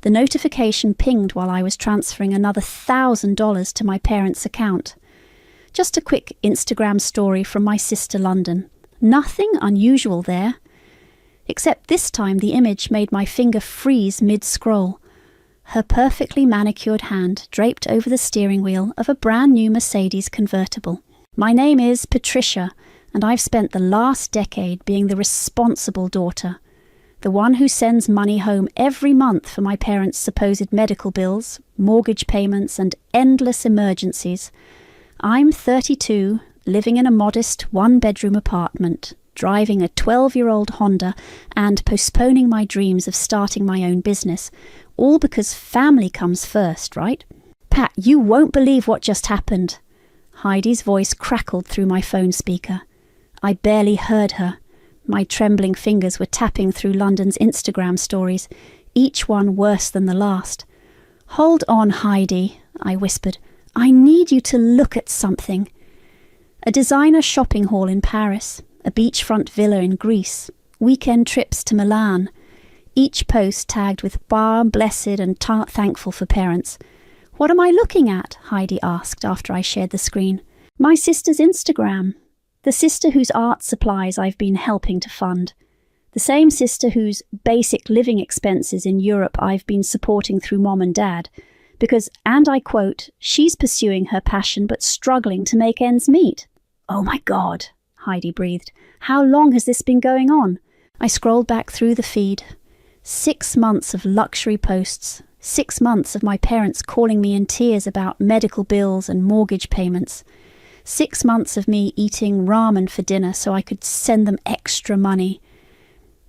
The notification pinged while I was transferring another $1,000 to my parents' account. Just a quick Instagram story from my sister London. Nothing unusual there. Except this time the image made my finger freeze mid-scroll. Her perfectly manicured hand draped over the steering wheel of a brand new Mercedes convertible. My name is Patricia, and I've spent the last decade being the responsible daughter. The one who sends money home every month for my parents' supposed medical bills, mortgage payments, and endless emergencies. I'm 32, living in a modest one-bedroom apartment, driving a 12-year-old Honda, and postponing my dreams of starting my own business, all because family comes first, right? Pat, you won't believe what just happened. Heidi's voice crackled through my phone speaker. I barely heard her. My trembling fingers were tapping through London's Instagram stories, each one worse than the last. "Hold on, Heidi," I whispered. "I need you to look at something." A designer shopping hall in Paris, a beachfront villa in Greece, weekend trips to Milan. Each post tagged with "bar blessed and thankful for parents." "What am I looking at?" Heidi asked after I shared the screen. "My sister's Instagram. The sister whose art supplies I've been helping to fund. The same sister whose basic living expenses in Europe I've been supporting through mom and dad. Because, and I quote, she's pursuing her passion but struggling to make ends meet." "Oh my God," Heidi breathed. "How long has this been going on?" I scrolled back through the feed. 6 months of luxury posts. 6 months of my parents calling me in tears about medical bills and mortgage payments. 6 months of me eating ramen for dinner so I could send them extra money.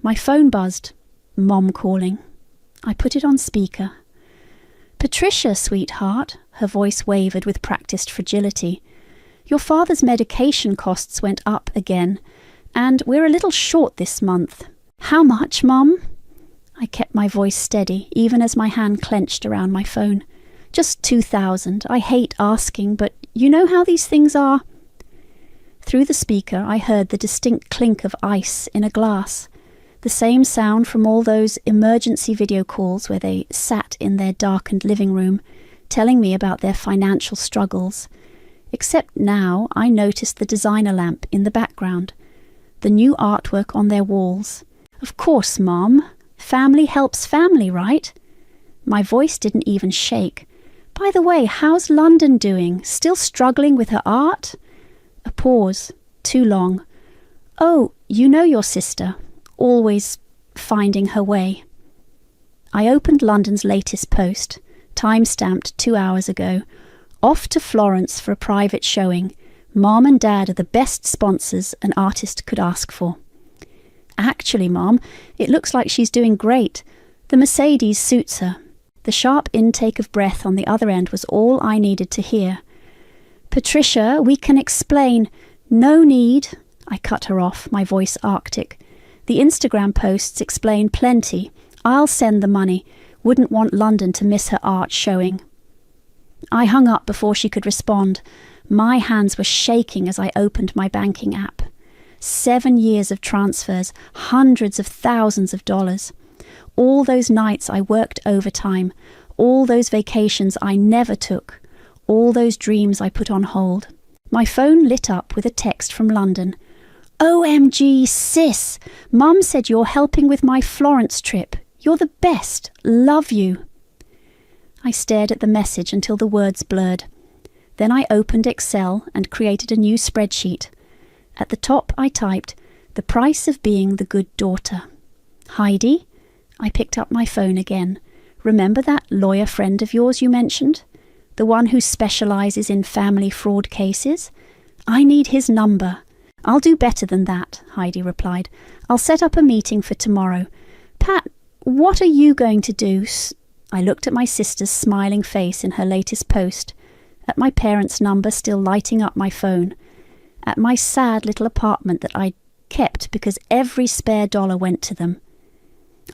My phone buzzed. Mom calling. I put it on speaker. "Patricia, sweetheart," her voice wavered with practiced fragility. "Your father's medication costs went up again, and we're a little short this month." "How much, Mom?" I kept my voice steady, even as my hand clenched around my phone. "Just 2,000. I hate asking, but you know how these things are." Through the speaker, I heard the distinct clink of ice in a glass. The same sound from all those emergency video calls where they sat in their darkened living room, telling me about their financial struggles. Except now I noticed the designer lamp in the background, the new artwork on their walls. "Of course, Mom. Family helps family, right?" My voice didn't even shake. "By the way, how's London doing? Still struggling with her art?" A pause. Too long. "Oh, you know your sister. Always finding her way." I opened London's latest post, time-stamped 2 hours ago. "Off to Florence for a private showing. Mom and Dad are the best sponsors an artist could ask for." "Actually, Mom, it looks like she's doing great. The Mercedes suits her." The sharp intake of breath on the other end was all I needed to hear. "Patricia, we can explain." "No need." I cut her off, my voice arctic. "The Instagram posts explain plenty. I'll send the money. Wouldn't want London to miss her art showing." I hung up before she could respond. My hands were shaking as I opened my banking app. 7 years of transfers, hundreds of thousands of dollars. All those nights I worked overtime, all those vacations I never took, all those dreams I put on hold. My phone lit up with a text from London. "OMG, sis! Mum said you're helping with my Florence trip. You're the best. Love you." I stared at the message until the words blurred. Then I opened Excel and created a new spreadsheet. At the top I typed, "The price of being the good daughter." "Heidi?" I picked up my phone again. "Remember that lawyer friend of yours you mentioned? The one who specializes in family fraud cases? I need his number." "I'll do better than that," Heidi replied. "I'll set up a meeting for tomorrow." "Pat, what are you going to do?" I looked at my sister's smiling face in her latest post, at my parents' number still lighting up my phone, at my sad little apartment that I kept because every spare dollar went to them.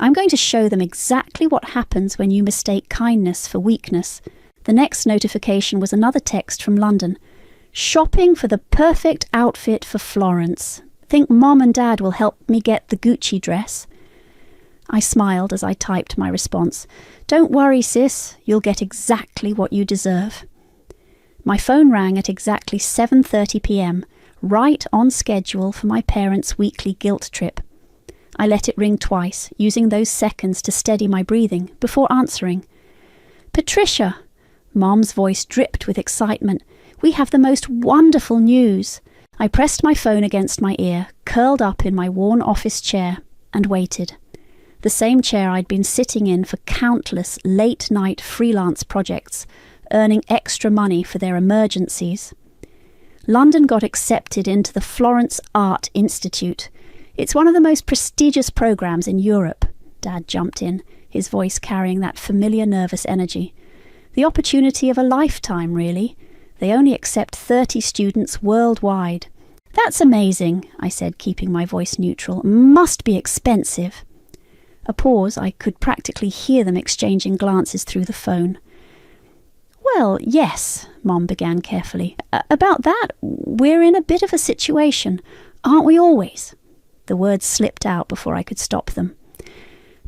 "I'm going to show them exactly what happens when you mistake kindness for weakness." The next notification was another text from London. "Shopping for the perfect outfit for Florence. Think Mom and Dad will help me get the Gucci dress." I smiled as I typed my response. "Don't worry, sis, you'll get exactly what you deserve." My phone rang at exactly 7:30 p.m, right on schedule for my parents' weekly guilt trip. I let it ring twice, using those seconds to steady my breathing, before answering. "Patricia!" Mom's voice dripped with excitement. "We have the most wonderful news." I pressed my phone against my ear, curled up in my worn office chair, and waited. The same chair I'd been sitting in for countless late-night freelance projects, earning extra money for their emergencies. London got accepted into the Florence Art Institute. It's one of the most prestigious programs in Europe. Dad jumped in, his voice carrying that familiar nervous energy. The opportunity of a lifetime, really. They only accept 30 students worldwide. "That's amazing," I said, keeping my voice neutral. "Must be expensive." A pause. I could practically hear them exchanging glances through the phone. "Well, yes," Mom began carefully. "About that, we're in a bit of a situation. Aren't we always?" The words slipped out before I could stop them.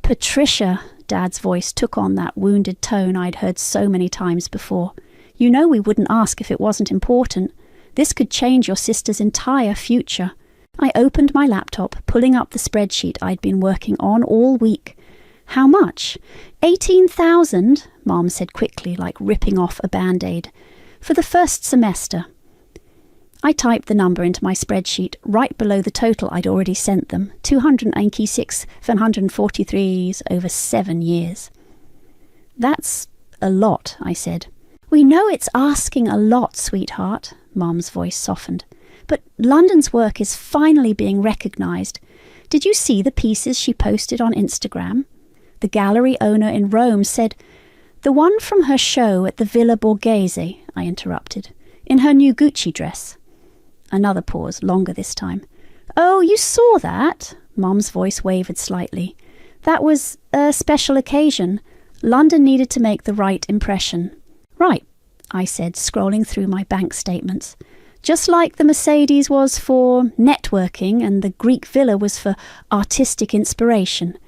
"Patricia," Dad's voice took on that wounded tone I'd heard so many times before. "You know we wouldn't ask if it wasn't important. This could change your sister's entire future." I opened my laptop, pulling up the spreadsheet I'd been working on all week. "How much?" 18,000, Mom said quickly, like ripping off a Band-Aid. "For the first semester." I typed the number into my spreadsheet, right below the total I'd already sent them, 286,743 over 7 years. "That's a lot," I said. "We know it's asking a lot, sweetheart," Mom's voice softened. "But London's work is finally being recognised. Did you see the pieces she posted on Instagram? The gallery owner in Rome said—" "The one from her show at the Villa Borghese," I interrupted, "in her new Gucci dress." Another pause, longer this time. "Oh, you saw that?" Mom's voice wavered slightly. "That was a special occasion. London needed to make the right impression." "Right," I said, scrolling through my bank statements. "Just like the Mercedes was for networking and the Greek villa was for artistic inspiration."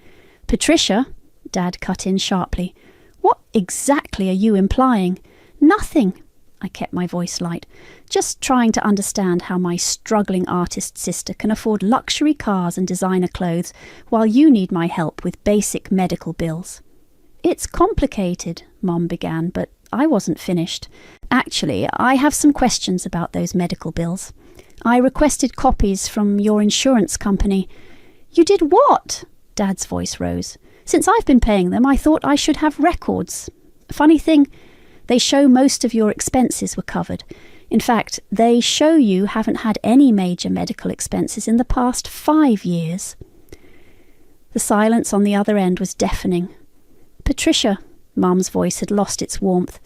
"Patricia," Dad cut in sharply, "what exactly are you implying?" "Nothing." I kept my voice light, just trying to understand how my struggling artist sister can afford luxury cars and designer clothes while you need my help with basic medical bills. "It's complicated," Mom began, but I wasn't finished. "Actually, I have some questions about those medical bills. I requested copies from your insurance company." "You did what?" Dad's voice rose. "Since I've been paying them, I thought I should have records. Funny thing, they show most of your expenses were covered. In fact, they show you haven't had any major medical expenses in the past 5 years." The silence on the other end was deafening. "Patricia," Mom's voice had lost its warmth,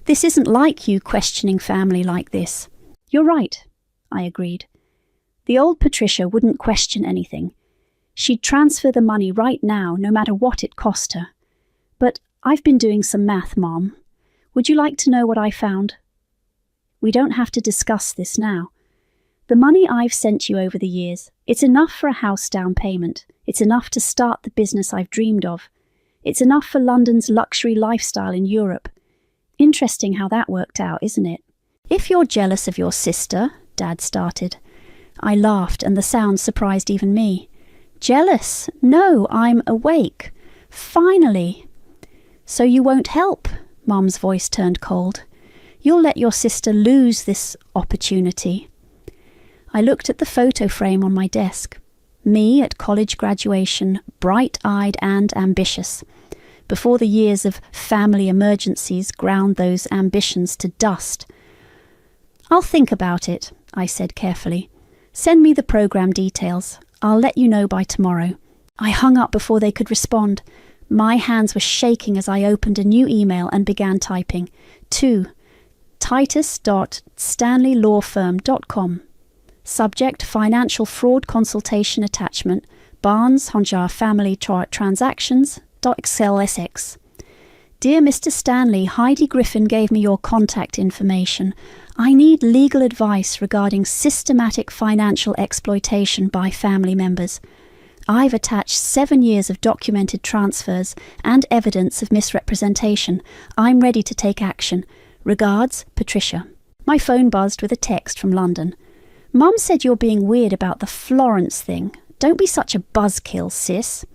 "this isn't like you questioning family like this." "You're right," I agreed. The old Patricia wouldn't question anything. She'd transfer the money right now, no matter what it cost her. "But I've been doing some math, Mom. Would you like to know what I found?" "We don't have to discuss this now. The money I've sent you over the years, it's enough for a house down payment. It's enough to start the business I've dreamed of. It's enough for London's luxury lifestyle in Europe. Interesting how that worked out, isn't it?" "If you're jealous of your sister," Dad started. I laughed, and the sound surprised even me. "Jealous? No, I'm awake. Finally." "So you won't help?" Mom's voice turned cold. "You'll let your sister lose this opportunity." I looked at the photo frame on my desk. Me at college graduation, bright-eyed and ambitious, before the years of family emergencies ground those ambitions to dust. "I'll think about it," I said carefully. "Send me the program details. I'll let you know by tomorrow." I hung up before they could respond. My hands were shaking as I opened a new email and began typing. To titus.stanleylawfirm.com. Subject: Financial Fraud Consultation Attachment. Barnes Honjar Family Transactions.XLSX. Dear Mr. Stanley, Heidi Griffin gave me your contact information. I need legal advice regarding systematic financial exploitation by family members. I've attached 7 years of documented transfers and evidence of misrepresentation. I'm ready to take action. Regards, Patricia. My phone buzzed with a text from London. Mum said you're being weird about the Florence thing. Don't be such a buzzkill, sis.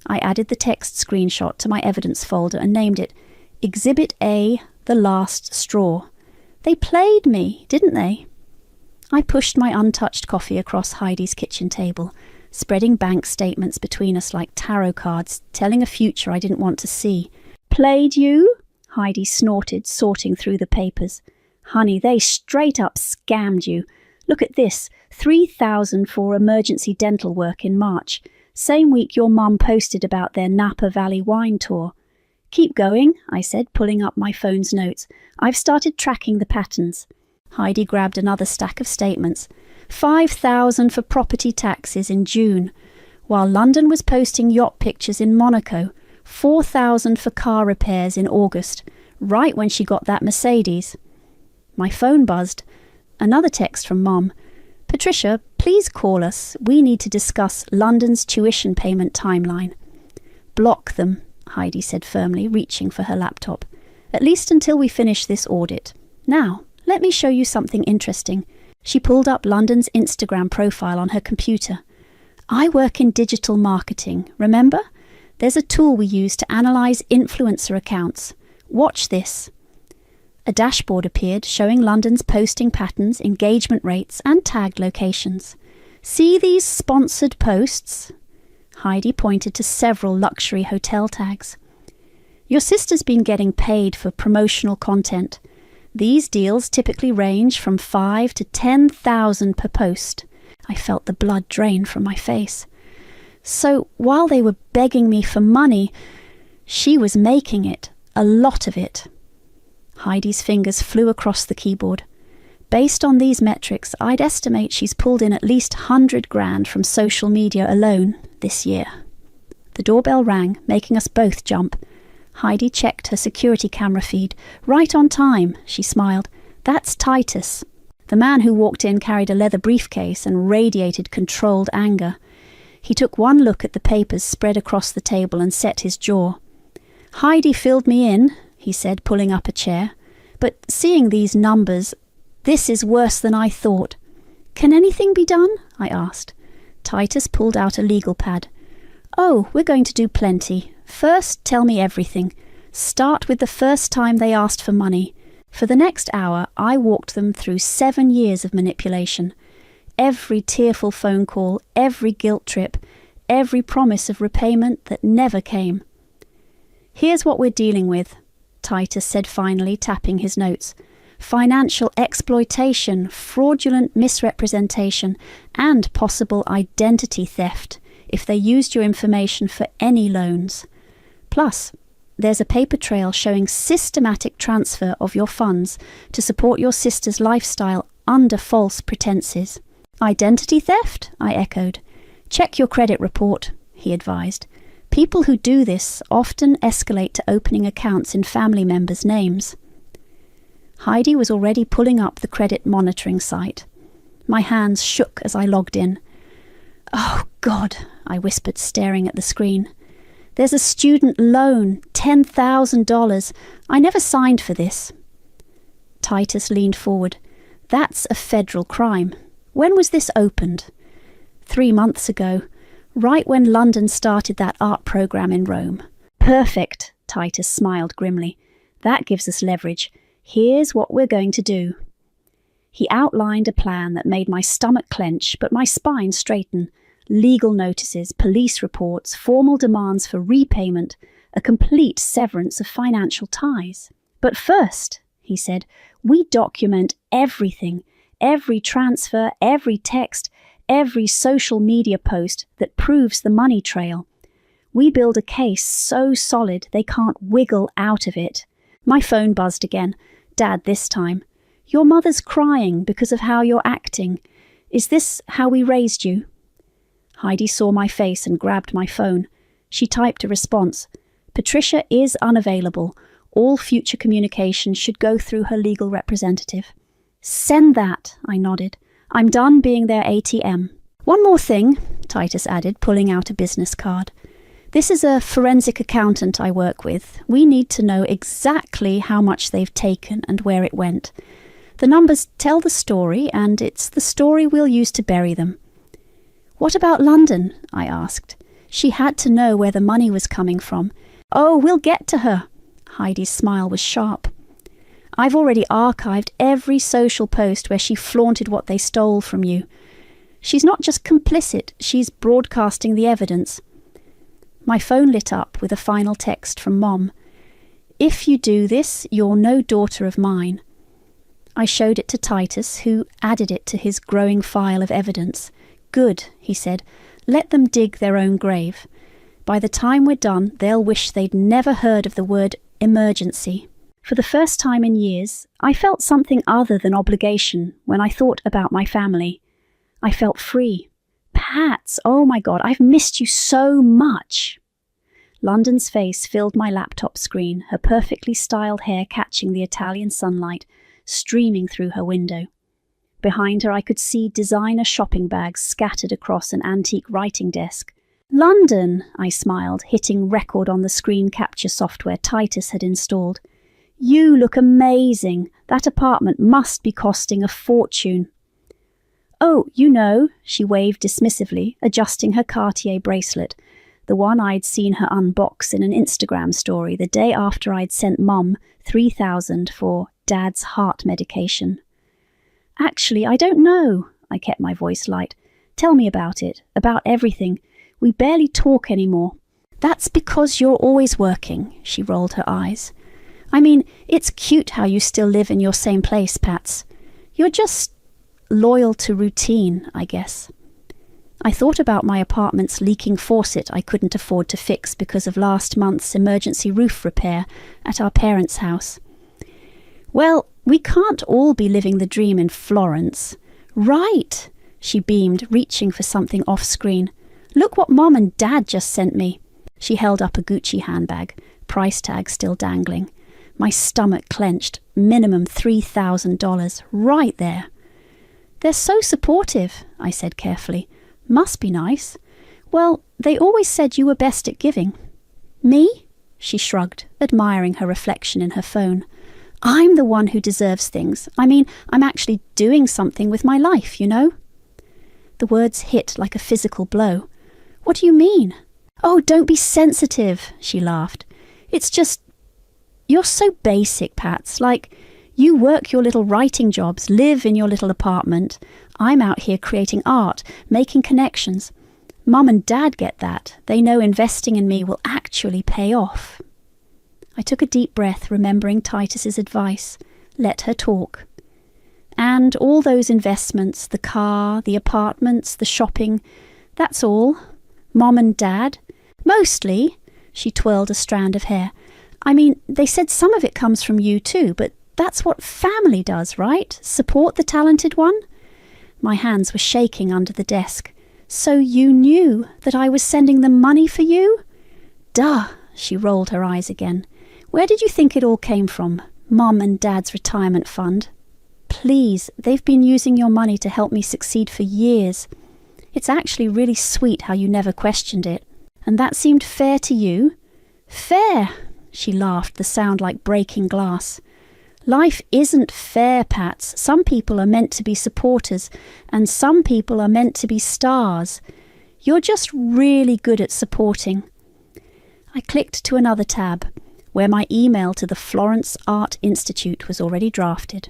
I added the text screenshot to my evidence folder and named it Exhibit A, The Last Straw. They played me, didn't they? I pushed my untouched coffee across Heidi's kitchen table, spreading bank statements between us like tarot cards, telling a future I didn't want to see. Played you? Heidi snorted, sorting through the papers. Honey, they straight up scammed you. Look at this, $3,000 for emergency dental work in March. Same week your mum posted about their Napa Valley wine tour. Keep going, I said, pulling up my phone's notes. I've started tracking the patterns. Heidi grabbed another stack of statements. $5,000 for property taxes in June, while London was posting yacht pictures in Monaco. $4,000 for car repairs in August, right when she got that Mercedes. My phone buzzed. Another text from Mum. Patricia, please call us. We need to discuss London's tuition payment timeline. Block them, Heidi said firmly, reaching for her laptop. At least until we finish this audit. Now, let me show you something interesting. She pulled up London's Instagram profile on her computer. I work in digital marketing, remember? There's a tool we use to analyse influencer accounts. Watch this. A dashboard appeared showing London's posting patterns, engagement rates and tagged locations. See these sponsored posts? Heidi pointed to several luxury hotel tags. Your sister's been getting paid for promotional content. These deals typically range from $5,000 to $10,000 per post. I felt the blood drain from my face. So while they were begging me for money, she was making it, a lot of it. Heidi's fingers flew across the keyboard. Based on these metrics, I'd estimate she's pulled in at least $100,000 from social media alone this year. The doorbell rang, making us both jump. Heidi checked her security camera feed. Right on time, she smiled. That's Titus. The man who walked in carried a leather briefcase and radiated controlled anger. He took one look at the papers spread across the table and set his jaw. Heidi filled me in, he said, pulling up a chair. But seeing these numbers, this is worse than I thought. Can anything be done? I asked. Titus pulled out a legal pad. Oh, we're going to do plenty. First, tell me everything. Start with the first time they asked for money. For the next hour, I walked them through 7 years of manipulation. Every tearful phone call, every guilt trip, every promise of repayment that never came. Here's what we're dealing with, Titus said finally, tapping his notes. Financial exploitation, fraudulent misrepresentation, and possible identity theft if they used your information for any loans. Plus, there's a paper trail showing systematic transfer of your funds to support your sister's lifestyle under false pretenses. Identity theft? I echoed. Check your credit report, he advised. People who do this often escalate to opening accounts in family members' names. Heidi was already pulling up the credit monitoring site. My hands shook as I logged in. Oh, God, I whispered, staring at the screen. There's a student loan, $10,000. I never signed for this. Titus leaned forward. That's a federal crime. When was this opened? 3 months ago, right when London started that art program in Rome. Perfect, Titus smiled grimly. That gives us leverage. Here's what we're going to do. He outlined a plan that made my stomach clench, but my spine straighten. Legal notices, police reports, formal demands for repayment, a complete severance of financial ties. But first, he said, we document everything, every transfer, every text, every social media post that proves the money trail. We build a case so solid they can't wiggle out of it. My phone buzzed again. Dad this time. Your mother's crying because of how you're acting. Is this how we raised you? Heidi saw my face and grabbed my phone. She typed a response. Patricia is unavailable. All future communication should go through her legal representative. Send that, I nodded. I'm done being their ATM. One more thing, Titus added, pulling out a business card. "This is a forensic accountant I work with. We need to know exactly how much they've taken and where it went. The numbers tell the story, and it's the story we'll use to bury them." "What about London?" I asked. She had to know where the money was coming from. "Oh, we'll get to her." Heidi's smile was sharp. "I've already archived every social post where she flaunted what they stole from you. She's not just complicit, she's broadcasting the evidence." My phone lit up with a final text from Mom. "If you do this, you're no daughter of mine." I showed it to Titus, who added it to his growing file of evidence. "Good," he said. "Let them dig their own grave. By the time we're done, they'll wish they'd never heard of the word emergency." For the first time in years, I felt something other than obligation when I thought about my family. I felt free. "Pats, oh my God, I've missed you so much." London's face filled my laptop screen, her perfectly styled hair catching the Italian sunlight, streaming through her window. Behind her I could see designer shopping bags scattered across an antique writing desk. "London," I smiled, hitting record on the screen capture software Titus had installed. "You look amazing. That apartment must be costing a fortune." "Oh, you know," she waved dismissively, adjusting her Cartier bracelet, the one I'd seen her unbox in an Instagram story the day after I'd sent Mum $3,000 for Dad's heart medication. "Actually, I don't know." I kept my voice light. "Tell me about it, about everything. We barely talk anymore." "That's because you're always working," she rolled her eyes. "I mean, it's cute how you still live in your same place, Pats. You're just loyal to routine, I guess." I thought about my apartment's leaking faucet I couldn't afford to fix because of last month's emergency roof repair at our parents' house. "Well, we can't all be living the dream in Florence." "Right," she beamed, reaching for something off-screen. "Look what Mom and Dad just sent me." She held up a Gucci handbag, price tag still dangling. My stomach clenched. Minimum $3,000, right there. "They're so supportive," I said carefully. "Must be nice." "Well, they always said you were best at giving." "Me?" She shrugged, admiring her reflection in her phone. "I'm the one who deserves things. I mean, I'm actually doing something with my life, you know?" The words hit like a physical blow. "What do you mean?" "Oh, don't be sensitive," she laughed. "It's just, you're so basic, Pats. Like, you work your little writing jobs, live in your little apartment. I'm out here creating art, making connections. Mum and Dad get that. They know investing in me will actually pay off." I took a deep breath, remembering Titus's advice. Let her talk. "And all those investments, the car, the apartments, the shopping, that's all? Mom and Dad?" "Mostly." She twirled a strand of hair. "I mean, they said some of it comes from you too, but that's what family does, right? Support the talented one?" My hands were shaking under the desk. "So you knew that I was sending them money for you?" "Duh," she rolled her eyes again. "Where did you think it all came from? Mum and Dad's retirement fund?" "Please, they've been using your money to help me succeed for years. It's actually really sweet how you never questioned it. And that seemed fair to you?" "Fair?" She laughed, the sound like breaking glass. "Life isn't fair, Pats. Some people are meant to be supporters, and some people are meant to be stars. You're just really good at supporting." I clicked to another tab, where my email to the Florence Art Institute was already drafted.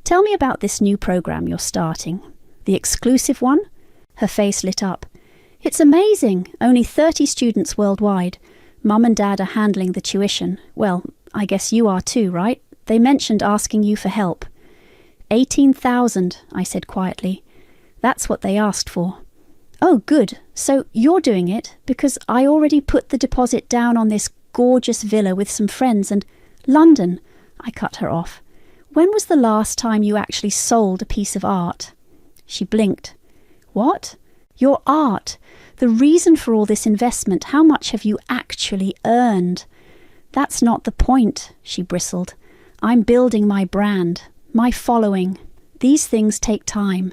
"Tell me about this new program you're starting. The exclusive one?" Her face lit up. "It's amazing. Only 30 students worldwide. Mum and Dad are handling the tuition. Well, I guess you are too, right? They mentioned asking you for help." 18,000, I said quietly. "That's what they asked for." "Oh, good. So you're doing it, because I already put the deposit down on this gorgeous villa with some friends and—" "London," I cut her off. "When was the last time you actually sold a piece of art?" She blinked. "What?" "Your art. The reason for all this investment. How much have you actually earned?" "That's not the point," she bristled. "I'm building my brand, my following. These things take time."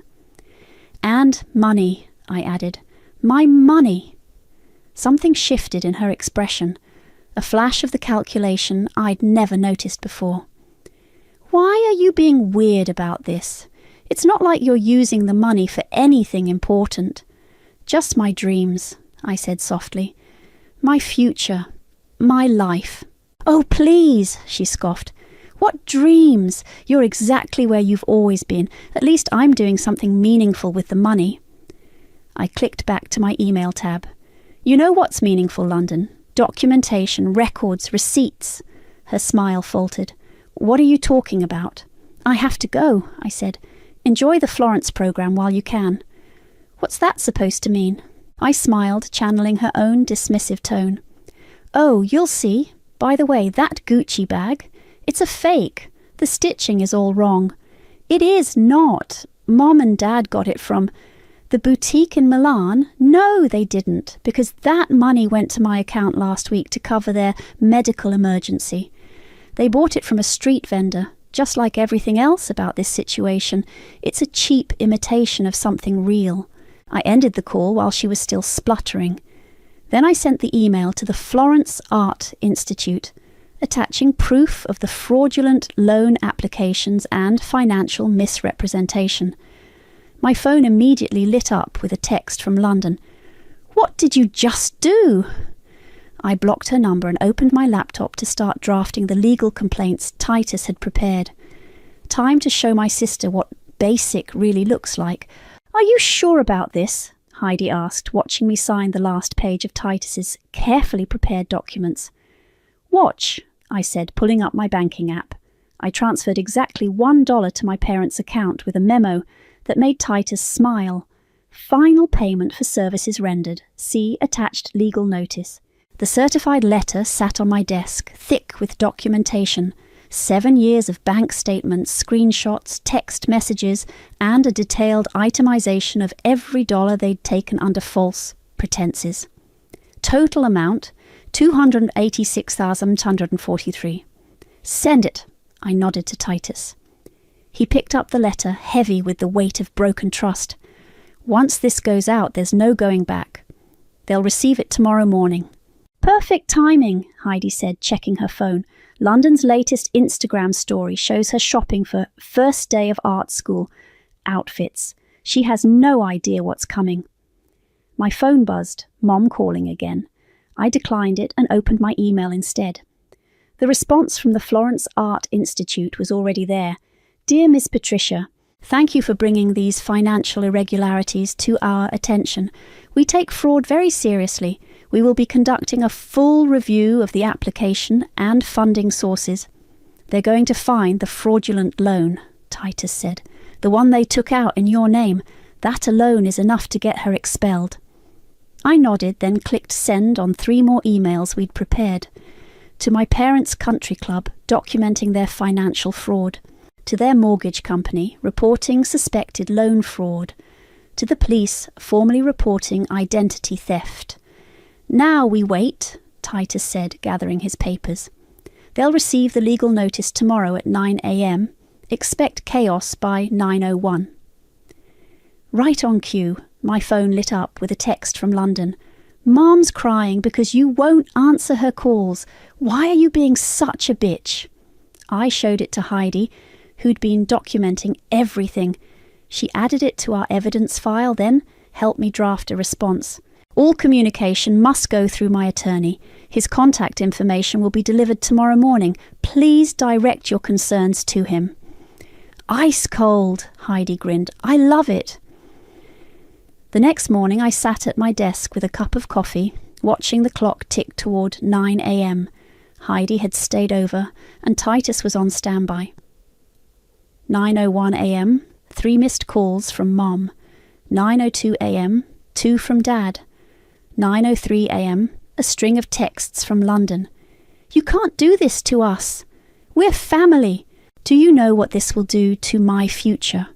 "And money," I added. My money! Something shifted in her expression, a flash of the calculation I'd never noticed before. Why are you being weird about this? It's not like you're using the money for anything important. Just my dreams, I said softly. My future. My life. Oh, please, she scoffed. What dreams? You're exactly where you've always been. At least I'm doing something meaningful with the money. I clicked back to my email tab. You know what's meaningful, London? Documentation, records, receipts. Her smile faltered. What are you talking about? I have to go, I said. Enjoy the Florence program while you can. What's that supposed to mean? I smiled, channeling her own dismissive tone. Oh, you'll see. By the way, that Gucci bag, it's a fake. The stitching is all wrong. It is not. Mom and Dad got it from the boutique in Milan. No, they didn't, because that money went to my account last week to cover their medical emergency. They bought it from a street vendor. Just like everything else about this situation, it's a cheap imitation of something real. I ended the call while she was still spluttering. Then I sent the email to the Florence Art Institute, attaching proof of the fraudulent loan applications and financial misrepresentation. My phone immediately lit up with a text from London. What did you just do? I blocked her number and opened my laptop to start drafting the legal complaints Titus had prepared. Time to show my sister what basic really looks like. Are you sure about this? Heidi asked, watching me sign the last page of Titus's carefully prepared documents. Watch, I said, pulling up my banking app. I transferred exactly $1 to my parents' account with a memo that made Titus smile. Final payment for services rendered. See attached legal notice. The certified letter sat on my desk, thick with documentation. 7 years of bank statements, screenshots, text messages, and a detailed itemization of every dollar they'd taken under false pretenses. Total amount, $286,143. Send it, I nodded to Titus. He picked up the letter, heavy with the weight of broken trust. Once this goes out, there's no going back. They'll receive it tomorrow morning. Perfect timing, Heidi said, checking her phone. London's latest Instagram story shows her shopping for first day of art school outfits. She has no idea what's coming. My phone buzzed, Mom calling again. I declined it and opened my email instead. The response from the Florence Art Institute was already there. Dear Miss Patricia, thank you for bringing these financial irregularities to our attention. We take fraud very seriously. We will be conducting a full review of the application and funding sources. They're going to find the fraudulent loan, Titus said. The one they took out in your name. That alone is enough to get her expelled. I nodded, then clicked send on 3 more emails we'd prepared. To my parents' country club, documenting their financial fraud. To their mortgage company, reporting suspected loan fraud. To the police, formally reporting identity theft. Now we wait, Titus said, gathering his papers. They'll receive the legal notice tomorrow at 9 a.m. Expect chaos by 9:01. Right on cue, my phone lit up with a text from London. Mom's crying because you won't answer her calls. Why are you being such a bitch? I showed it to Heidi, who'd been documenting everything. She added it to our evidence file, then helped me draft a response. All communication must go through my attorney. His contact information will be delivered tomorrow morning. Please direct your concerns to him. Ice cold, Heidi grinned. I love it. The next morning I sat at my desk with a cup of coffee, watching the clock tick toward 9 a.m. Heidi had stayed over, and Titus was on standby. 9:01 a.m., 3 missed calls from Mom. 9:02 a.m., 2 from Dad. 9:03 a.m., a string of texts from London. You can't do this to us. We're family. Do you know what this will do to my future?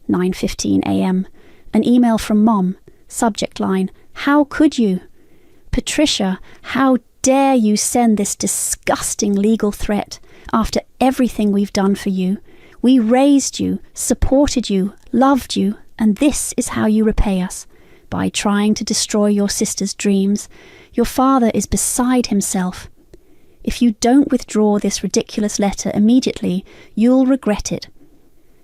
9:15 a.m., an email from Mom. Subject line, how could you? Patricia, how dare you send this disgusting legal threat after everything we've done for you? We raised you, supported you, loved you, and this is how you repay us. by trying to destroy your sister's dreams. Your father is beside himself. If you don't withdraw this ridiculous letter immediately, you'll regret it.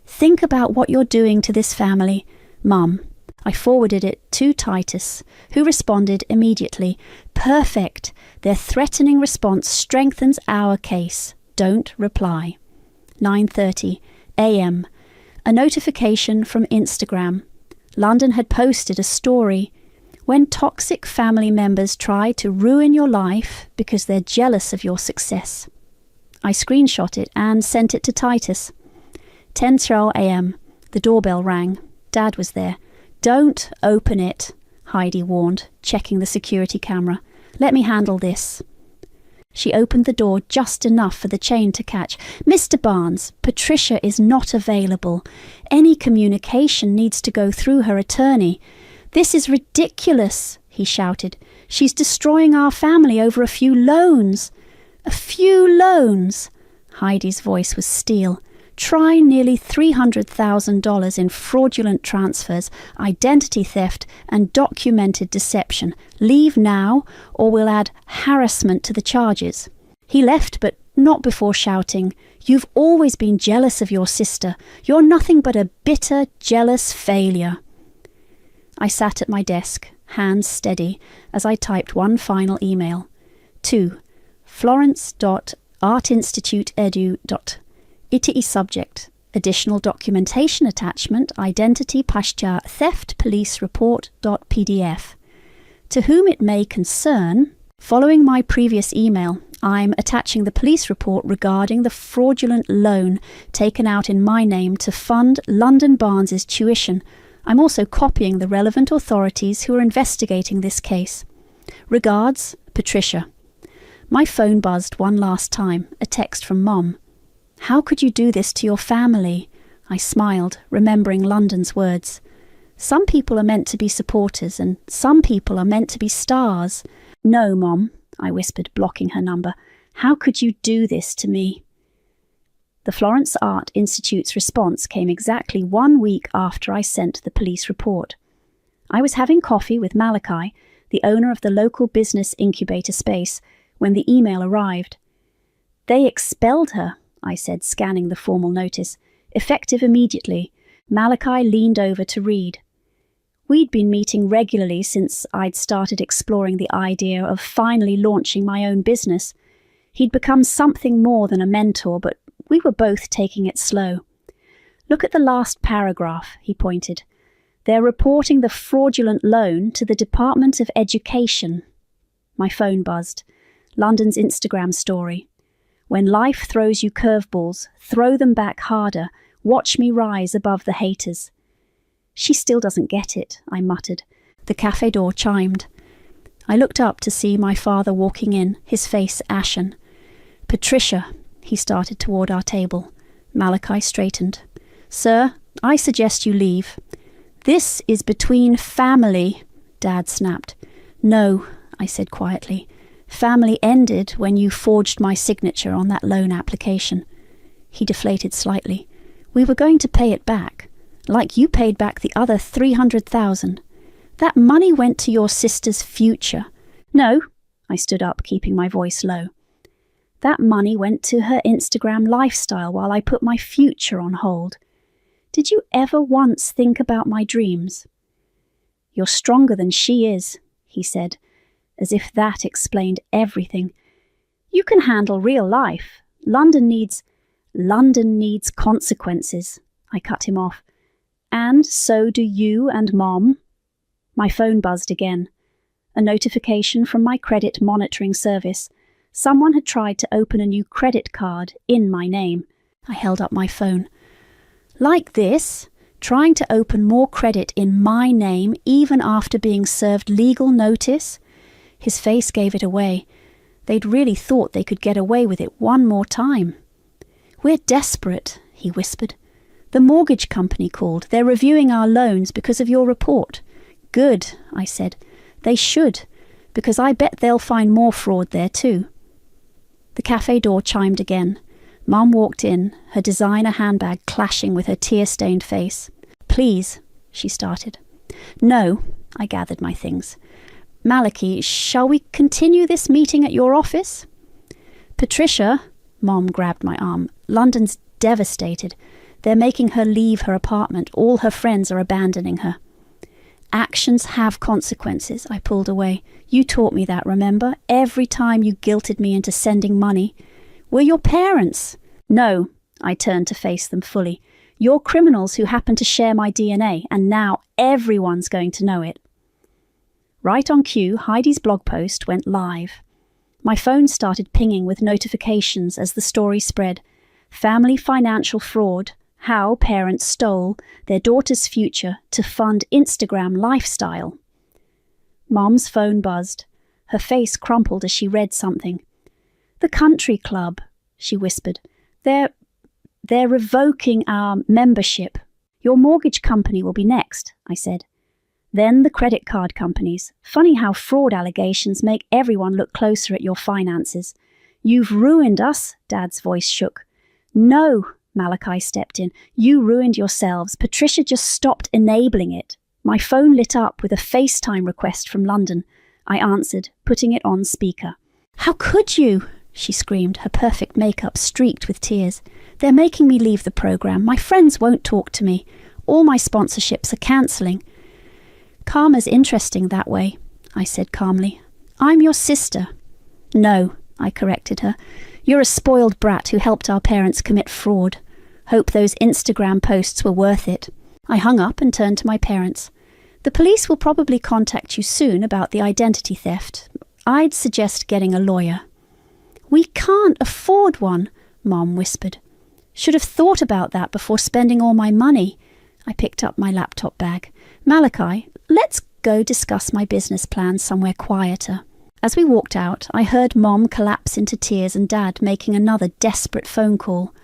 Think about what you're doing to this family. Mum." I forwarded it to Titus, who responded immediately. "Perfect. Their threatening response strengthens our case. Don't reply." 9:30 a.m. A notification from Instagram. London had posted a story. When toxic family members try to ruin your life because they're jealous of your success. I screenshot it and sent it to Titus. 10:12 a.m. The doorbell rang. Dad was there. "Don't open it," Heidi warned, checking the security camera. "Let me handle this." She opened the door just enough for the chain to catch. "Mr. Barnes, Patricia is not available. Any communication needs to go through her attorney." "This is ridiculous," he shouted. "She's destroying our family over a few loans." "A few loans?" Heidi's voice was steel. "Try nearly $300,000 in fraudulent transfers, identity theft, and documented deception. Leave now, or we'll add harassment to the charges." He left, but not before shouting, "You've always been jealous of your sister. You're nothing but a bitter, jealous failure." I sat at my desk, hands steady, as I typed one final email. To florence.artinstituteedu. Itai subject. Additional documentation attachment. Identity pasture theft police report.pdf. To whom it may concern, following my previous email, I'm attaching the police report regarding the fraudulent loan taken out in my name to fund London Barnes's tuition. I'm also copying the relevant authorities who are investigating this case. Regards, Patricia. My phone buzzed one last time, a text from Mom. "How could you do this to your family?" I smiled, remembering London's words. "Some people are meant to be supporters, and some people are meant to be stars." "No, Mom," I whispered, blocking her number. "How could you do this to me?" The Florence Art Institute's response came exactly 1 week after I sent the police report. I was having coffee with Malachi, the owner of the local business incubator space, when the email arrived. "They expelled her," I said, scanning the formal notice. "Effective immediately." Malachi leaned over to read. We'd been meeting regularly since I'd started exploring the idea of finally launching my own business. He'd become something more than a mentor, but we were both taking it slow. "Look at the last paragraph," he pointed. "They're reporting the fraudulent loan to the Department of Education." My phone buzzed. London's Instagram story. "When life throws you curveballs, throw them back harder. Watch me rise above the haters." "She still doesn't get it," I muttered. The cafe door chimed. I looked up to see my father walking in, his face ashen. "Patricia," he started toward our table. Malachi straightened. "Sir, I suggest you leave." "This is between family," Dad snapped. "No," I said quietly. "Family ended when you forged my signature on that loan application." He deflated slightly. "We were going to pay it back, like you paid back the other $300,000. That money went to your sister's future." "No," I stood up, keeping my voice low. "That money went to her Instagram lifestyle while I put my future on hold. Did you ever once think about my dreams?" "You're stronger than she is," he said, as if that explained everything. "You can handle real life. London needs consequences." I cut him off. "And so do you and Mom." My phone buzzed again. A notification from my credit monitoring service. Someone had tried to open a new credit card in my name. I held up my phone. "Like this? Trying to open more credit in my name even after being served legal notice?" His face gave it away. They'd really thought they could get away with it one more time. "We're desperate," he whispered. "The mortgage company called. They're reviewing our loans because of your report." "Good," I said. "They should, because I bet they'll find more fraud there too." The cafe door chimed again. Mum walked in, her designer handbag clashing with her tear-stained face. "Please," she started. "No," I gathered my things. Malachi, shall we continue this meeting at your office? Patricia, Mom grabbed my arm. London's devastated. They're making her leave her apartment. All her friends are abandoning her. Actions have consequences, I pulled away. You taught me that, remember? Every time you guilted me into sending money. We're your parents. No, I turned to face them fully. You're criminals who happen to share my DNA, and now everyone's going to know it. Right on cue, Heidi's blog post went live. My phone started pinging with notifications as the story spread. Family financial fraud. How parents stole their daughter's future to fund Instagram lifestyle. Mom's phone buzzed. Her face crumpled as she read something. The country club, she whispered. They're revoking our membership. Your mortgage company will be next, I said. Then the credit card companies. Funny how fraud allegations make everyone look closer at your finances. You've ruined us, Dad's voice shook. No, Malachi stepped in. You ruined yourselves. Patricia just stopped enabling it. My phone lit up with a FaceTime request from London. I answered, putting it on speaker. How could you? She screamed, her perfect makeup streaked with tears. They're making me leave the program. My friends won't talk to me. All my sponsorships are cancelling. Karma's interesting that way, I said calmly. I'm your sister. No, I corrected her. You're a spoiled brat who helped our parents commit fraud. Hope those Instagram posts were worth it. I hung up and turned to my parents. The police will probably contact you soon about the identity theft. I'd suggest getting a lawyer. We can't afford one, Mom whispered. Should have thought about that before spending all my money. I picked up my laptop bag. Malachi, let's go discuss my business plan somewhere quieter. As we walked out, I heard Mom collapse into tears and Dad making another desperate phone call.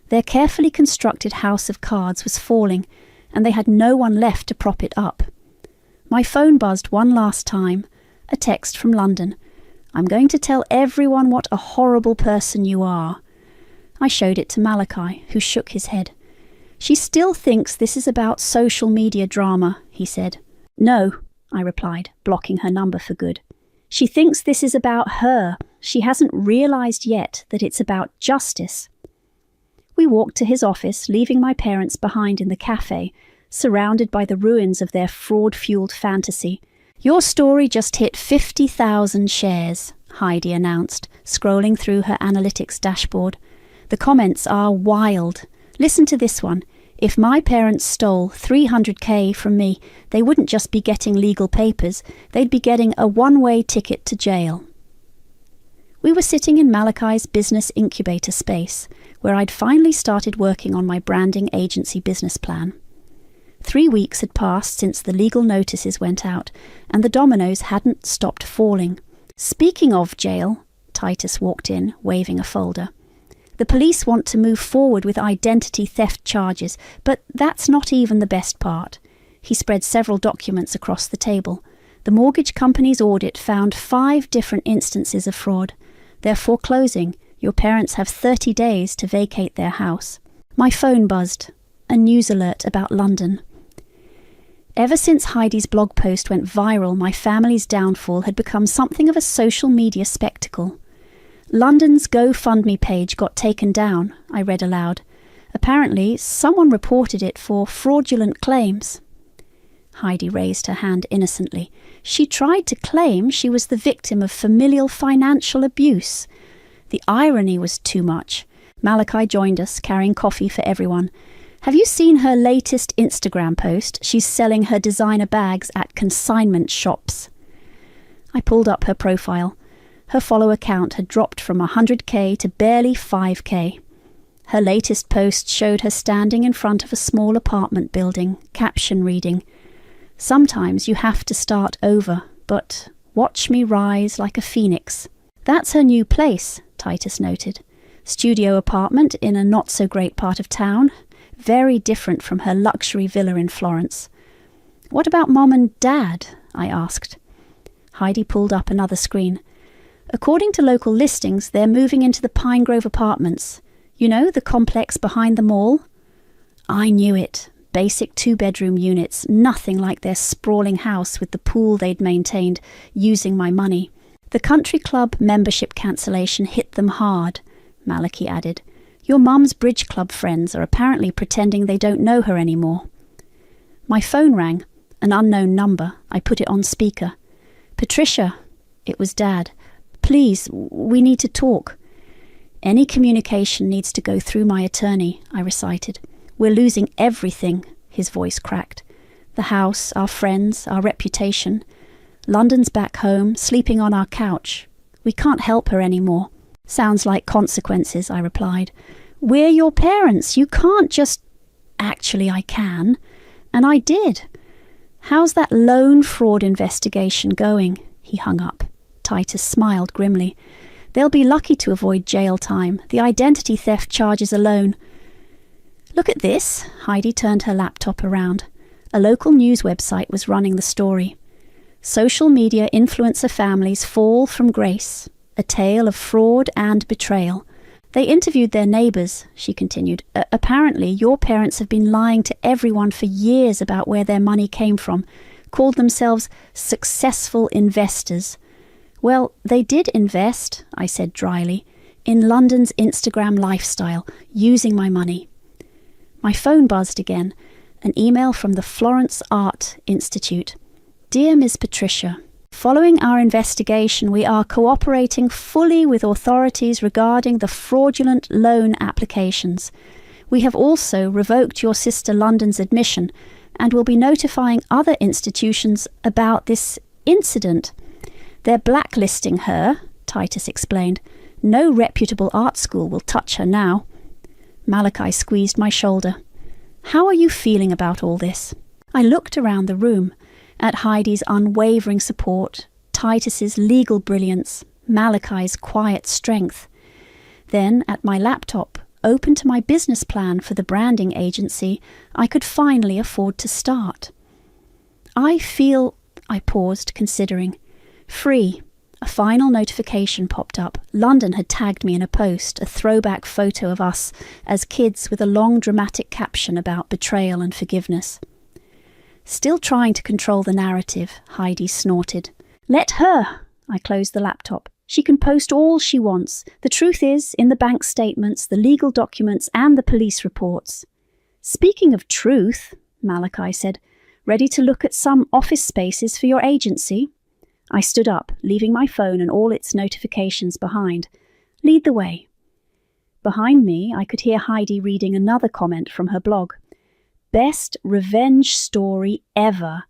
Their carefully constructed house of cards was falling, and they had no one left to prop it up. My phone buzzed one last time, a text from London. I'm going to tell everyone what a horrible person you are. I showed it to Malachi, who shook his head. She still thinks this is about social media drama, he said. No, I replied, blocking her number for good. She thinks this is about her. She hasn't realised yet that it's about justice. We walked to his office, leaving my parents behind in the cafe, surrounded by the ruins of their fraud-fueled fantasy. Your story just hit 50,000 shares, Heidi announced, scrolling through her analytics dashboard. The comments are wild. Listen to this one. If my parents stole $300,000 from me, they wouldn't just be getting legal papers, they'd be getting a one-way ticket to jail. We were sitting in Malachi's business incubator space, where I'd finally started working on my branding agency business plan. 3 weeks had passed since the legal notices went out, and the dominoes hadn't stopped falling. Speaking of jail, Titus walked in, waving a folder. The police want to move forward with identity theft charges, but that's not even the best part. He spread several documents across the table. The mortgage company's audit found 5 different instances of fraud. They're foreclosing. Your parents have 30 days to vacate their house. My phone buzzed. A news alert about London. Ever since Heidi's blog post went viral, my family's downfall had become something of a social media spectacle. London's GoFundMe page got taken down, I read aloud. Apparently, someone reported it for fraudulent claims. Heidi raised her hand innocently. She tried to claim she was the victim of familial financial abuse. The irony was too much. Malachi joined us, carrying coffee for everyone. Have you seen her latest Instagram post? She's selling her designer bags at consignment shops. I pulled up her profile. Her follower count had dropped from 100,000 to barely 5,000. Her latest post showed her standing in front of a small apartment building, caption reading, "Sometimes you have to start over, but watch me rise like a phoenix." That's her new place, Titus noted. Studio apartment in a not-so-great part of town, very different from her luxury villa in Florence. What about Mom and Dad? I asked. Heidi pulled up another screen. According to local listings, they're moving into the Pine Grove apartments. You know, the complex behind the mall? I knew it. basic 2-bedroom units, nothing like their sprawling house with the pool they'd maintained using my money. The country club membership cancellation hit them hard, Malachi added. Your mum's bridge club friends are apparently pretending they don't know her anymore. My phone rang, an unknown number. I put it on speaker. Patricia, it was Dad. Please, we need to talk. Any communication needs to go through my attorney, I recited. We're losing everything, his voice cracked. The house, our friends, our reputation. London's back home, sleeping on our couch. We can't help her anymore. Sounds like consequences, I replied. We're your parents. You can't just... Actually, I can. And I did. How's that loan fraud investigation going? He hung up. Titus smiled grimly. They'll be lucky to avoid jail time. The identity theft charges alone. Look at this. Heidi turned her laptop around. A local news website was running the story. Social media influencer families fall from grace. A tale of fraud and betrayal. They interviewed their neighbours, she continued. Apparently, your parents have been lying to everyone for years about where their money came from, called themselves successful investors. Well, they did invest, I said dryly, in London's Instagram lifestyle, using my money. My phone buzzed again, an email from the Florence Art Institute. Dear Ms. Patricia, following our investigation, we are cooperating fully with authorities regarding the fraudulent loan applications. We have also revoked your sister London's admission and will be notifying other institutions about this incident. They're blacklisting her, Titus explained. No reputable art school will touch her now. Malachi squeezed my shoulder. How are you feeling about all this? I looked around the room, at Heidi's unwavering support, Titus's legal brilliance, Malachi's quiet strength. Then, at my laptop, open to my business plan for the branding agency, I could finally afford to start. I paused, considering. Free. A final notification popped up. London had tagged me in a post, a throwback photo of us as kids with a long dramatic caption about betrayal and forgiveness. Still trying to control the narrative, Heidi snorted. Let her! I closed the laptop. She can post all she wants. The truth is, in the bank statements, the legal documents, and the police reports. Speaking of truth, Malachi said, ready to look at some office spaces for your agency? I stood up, leaving my phone and all its notifications behind. Lead the way. Behind me, I could hear Heidi reading another comment from her blog. Best revenge story ever.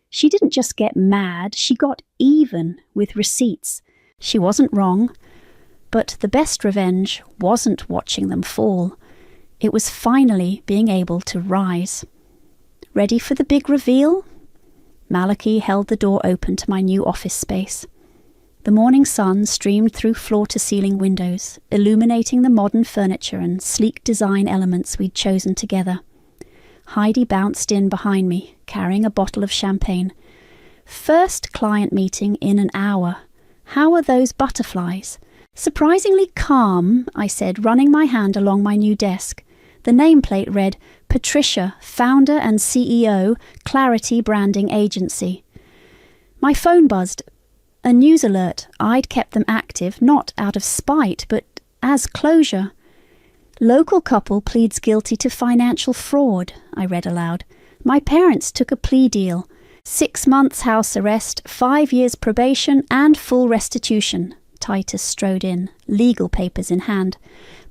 She didn't just get mad, she got even with receipts. She wasn't wrong, but the best revenge wasn't watching them fall. It was finally being able to rise. Ready for the big reveal? Malachi held the door open to my new office space. The morning sun streamed through floor-to-ceiling windows, illuminating the modern furniture and sleek design elements we'd chosen together. Heidi bounced in behind me, carrying a bottle of champagne. First client meeting in an hour. How are those butterflies? Surprisingly calm, I said, running my hand along my new desk. The nameplate read, Patricia, founder and CEO, Clarity Branding Agency. My phone buzzed. A news alert. I'd kept them active, not out of spite, but as closure. Local couple pleads guilty to financial fraud, I read aloud. My parents took a plea deal. 6 months house arrest, 5 years probation, and full restitution. Titus strode in, legal papers in hand.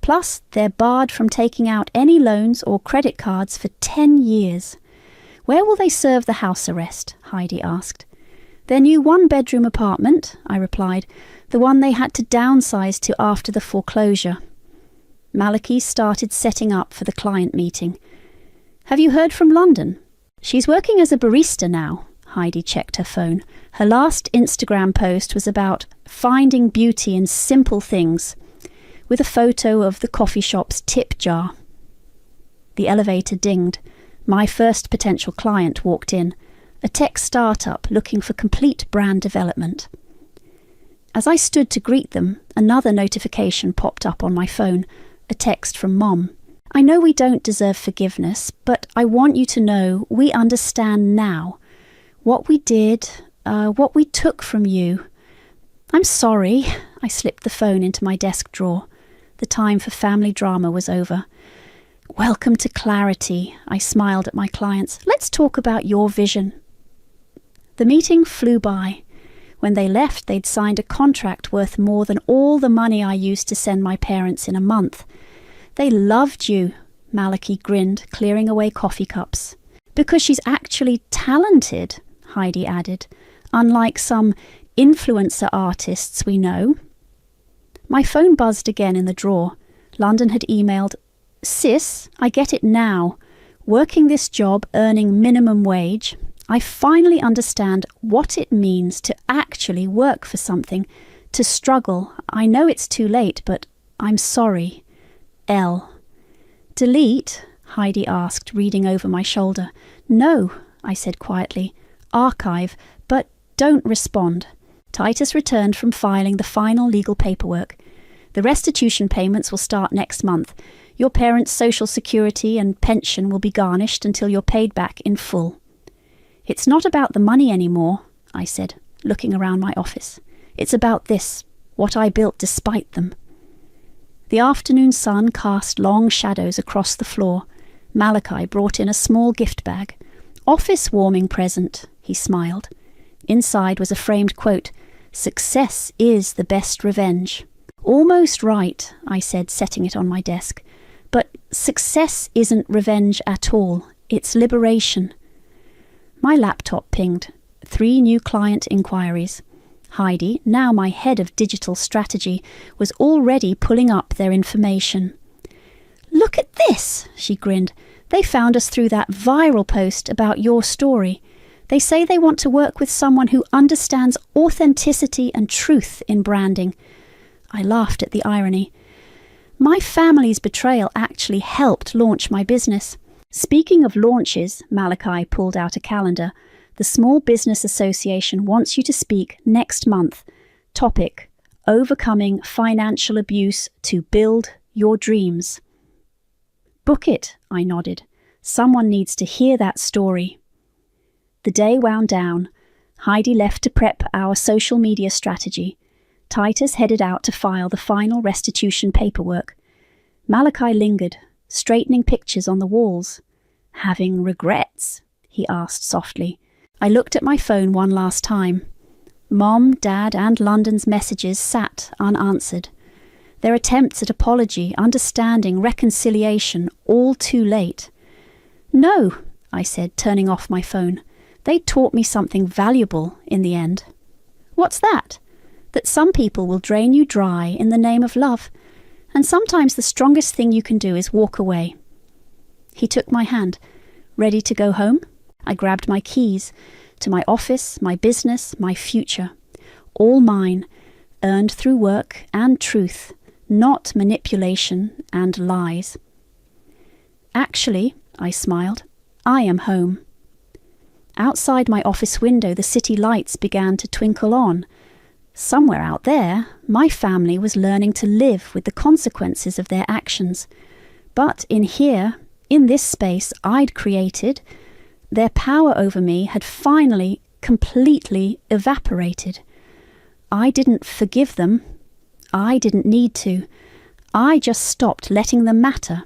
Plus, they're barred from taking out any loans or credit cards for 10 years. Where will they serve the house arrest? Heidi asked. Their new 1-bedroom apartment, I replied, the one they had to downsize to after the foreclosure. Malachi started setting up for the client meeting. Have you heard from London? She's working as a barista now. Heidi checked her phone. Her last Instagram post was about finding beauty in simple things, with a photo of the coffee shop's tip jar. The elevator dinged. My first potential client walked in, a tech startup looking for complete brand development. As I stood to greet them, another notification popped up on my phone, a text from Mom. I know we don't deserve forgiveness, but I want you to know we understand now. What we did, what we took from you. I'm sorry. I slipped the phone into my desk drawer. The time for family drama was over. Welcome to clarity, I smiled at my clients. Let's talk about your vision. The meeting flew by. When they left, they'd signed a contract worth more than all the money I used to send my parents in a month. They loved you, Malachi grinned, clearing away coffee cups. Because she's actually talented, Heidi added, unlike some influencer artists we know. My phone buzzed again in the drawer. London had emailed, Sis, I get it now. Working this job, earning minimum wage, I finally understand what it means to actually work for something, to struggle. I know it's too late, but I'm sorry. L. Delete? Heidi asked, reading over my shoulder. No, I said quietly. Archive, but don't respond. Titus returned from filing the final legal paperwork. The restitution payments will start next month. Your parents' social security and pension will be garnished until you're paid back in full. It's not about the money anymore, I said, looking around my office. It's about this, what I built despite them. The afternoon sun cast long shadows across the floor. Malachi brought in a small gift bag. Office warming present, he smiled. Inside was a framed quote, Success is the best revenge. Almost right, I said, setting it on my desk. But success isn't revenge at all. It's liberation. My laptop pinged. 3 new client inquiries. Heidi, now my head of digital strategy, was already pulling up their information. Look at this, she grinned. They found us through that viral post about your story. They say they want to work with someone who understands authenticity and truth in branding. I laughed at the irony. My family's betrayal actually helped launch my business. Speaking of launches, Malachi pulled out a calendar. The Small Business Association wants you to speak next month. Topic: Overcoming Financial Abuse to Build Your Dreams. Book it, I nodded. Someone needs to hear that story. The day wound down. Heidi left to prep our social media strategy. Titus headed out to file the final restitution paperwork. Malachi lingered, straightening pictures on the walls. Having regrets? He asked softly. I looked at my phone one last time. Mom, Dad, and London's messages sat unanswered. Their attempts at apology, understanding, reconciliation, all too late. No, I said, turning off my phone. They taught me something valuable in the end. What's that? That some people will drain you dry in the name of love, and sometimes the strongest thing you can do is walk away. He took my hand. Ready to go home? I grabbed my keys to my office, my business, my future. All mine, earned through work and truth, not manipulation and lies. Actually, I smiled, I am home. Outside my office window, the city lights began to twinkle on. Somewhere out there, my family was learning to live with the consequences of their actions. But in here, in this space I'd created, their power over me had finally completely evaporated. I didn't forgive them. I didn't need to. I just stopped letting them matter.